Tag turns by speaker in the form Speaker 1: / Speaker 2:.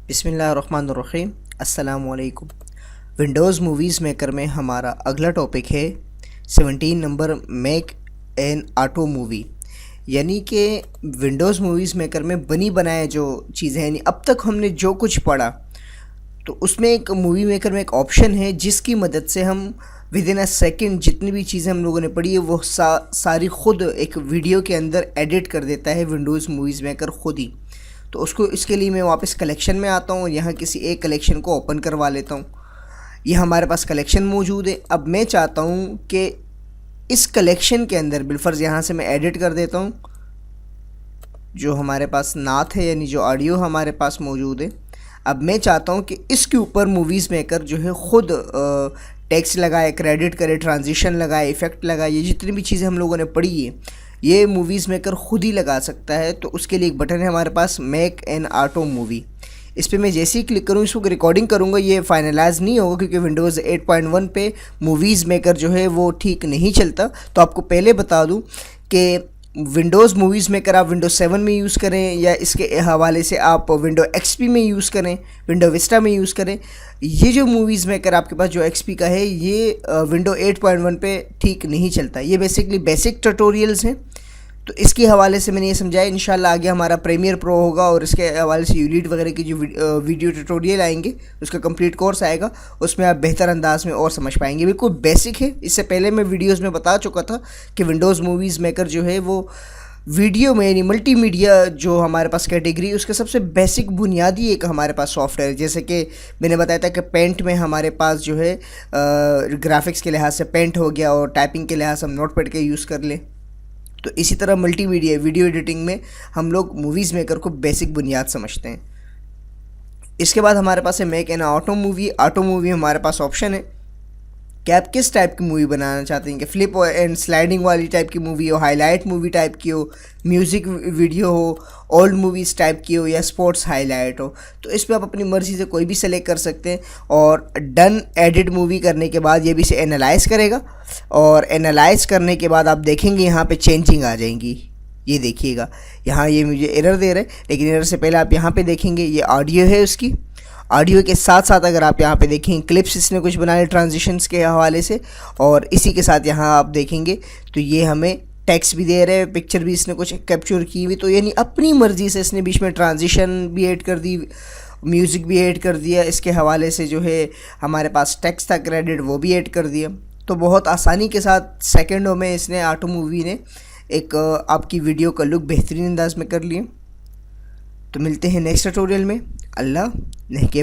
Speaker 1: बिस्मिल्लाहिर्रहमानिर्रहीम। अस्सलामुअलैकुम। Windows movies maker में हमारा अगला टॉपिक है 17 number make an auto movie. यानी कि विंडोज़ मूवीज़ मेकर में बनी बनाए जो चीज़ें हैं, यानी अब तक हमने जो कुछ पढ़ा तो उसमें एक मूवी मेकर में एक ऑप्शन है जिसकी मदद से हम विद इन अ सेकेंड जितनी भी चीज़ें हम लोगों ने पढ़ी है वो सारी ख़ुद एक वीडियो के अंदर एडिट कर देता है विंडोज़ मूवीज़ मेकर ख़ुद ही। तो उसको इसके लिए मैं वापस कलेक्शन में आता हूँ और यहाँ किसी एक कलेक्शन को ओपन करवा लेता हूँ। ये हमारे पास कलेक्शन मौजूद है। अब मैं चाहता हूँ कि इस कलेक्शन के अंदर बिलफर्ज यहाँ से मैं एडिट कर देता हूँ जो हमारे पास नात है, यानी जो ऑडियो हमारे पास मौजूद है। अब मैं चाहता हूँ कि इसके ऊपर मूवीज़ मेकर जो है ख़ुद टेक्स्ट लगाए, क्रेडिट करे, ट्रांजिशन लगाए, इफ़ेक्ट लगाए, ये जितनी भी चीज़ें हम लोगों ने पढ़ी है ये मूवीज़ मेकर ख़ुद ही लगा सकता है। तो उसके लिए एक बटन है हमारे पास, मेक एन ऑटो मूवी। इस पर मैं जैसे ही क्लिक करूँ, इसको रिकॉर्डिंग करूँगा, ये फाइनलाइज नहीं होगा क्योंकि विंडोज़ 8.1 पे मूवीज़ मेकर जो है वो ठीक नहीं चलता। तो आपको पहले बता दूँ कि विंडोज़ मूवीज़ मेकर आप विंडोज़ 7 में यूज़ करें या इसके हवाले से आप विंडो एक्सपी में यूज़ करें, विंडो विस्टा में यूज़ करें, ये जो मूवीज़ मेकर आपके पास जो एक्सपी का है ये विंडो 8.1 पे ठीक नहीं चलता। ये बेसिकली बेसिक ट्यूटोरियल्स हैं। तो इसके हवाले से मैंने ये समझाया। इंशाल्लाह आगे हमारा प्रीमियर प्रो होगा और इसके हवाले से यूनिट वगैरह की जो वीडियो ट्यूटोरियल आएंगे, उसका कंप्लीट कोर्स आएगा, उसमें आप बेहतर अंदाज में और समझ पाएंगे। बिल्कुल बेसिक है। इससे पहले मैं वीडियोस में बता चुका था कि विंडोज़ मूवीज़ मेकर जो है वो वीडियो में यानी मल्टीमीडिया जो हमारे पास कैटेगरी उसके सबसे बेसिक बुनियादी एक हमारे पास सॉफ्टवेयर है। जैसे कि मैंने बताया था कि पेंट में हमारे पास जो है ग्राफिक्स के लिहाज से पेंट हो गया और टाइपिंग के लिहाज से हम नोटपैड के यूज़ कर लें। तो इसी तरह मल्टीमीडिया वीडियो एडिटिंग में हम लोग मूवीज़ मेकर को बेसिक बुनियाद समझते हैं। इसके बाद हमारे पास है make an auto movie. Auto movie हमारे पास ऑप्शन है कि आप किस टाइप की मूवी बनाना चाहते हैं, कि फ्लिप एंड स्लाइडिंग वाली टाइप की मूवी हो, हाईलाइट मूवी टाइप की हो, म्यूज़िक वीडियो हो, ओल्ड मूवीज़ टाइप की हो या स्पोर्ट्स हाईलाइट हो। तो इस पर आप अपनी मर्ज़ी से कोई भी सेलेक्ट कर सकते हैं और डन एडिट मूवी करने के बाद ये भी इसे एनालाइज़ करेगा और एनालाइज़ करने के बाद आप देखेंगे यहाँ पे चेंजिंग आ जाएंगी। ये देखिएगा यहाँ ये मुझे एरर दे रहा है, लेकिन एरर से पहले आप यहाँ पे देखेंगे ये ऑडियो है उसकी। ऑडियो के साथ साथ अगर आप यहाँ पे देखेंगे क्लिप्स इसने कुछ बनाए ट्रांजिशंस के हवाले से, और इसी के साथ यहाँ आप देखेंगे तो ये हमें टेक्स्ट भी दे रहे हैं, पिक्चर भी इसने कुछ कैप्चर की हुई। तो यानी अपनी मर्ज़ी से इसने बीच में ट्रांजिशन भी ऐड कर दी, म्यूज़िक भी ऐड कर दिया, इसके हवाले से जो है हमारे पास टेक्स्ट था क्रेडिट वो भी ऐड कर दिया। तो बहुत आसानी के साथ सेकेंडों में इसने ऑटो मूवी ने एक आपकी वीडियो का लुक बेहतरीन अंदाज में कर लिए। तो मिलते हैं नेक्स्ट ट्यूटोरियल में। अल्लाह ने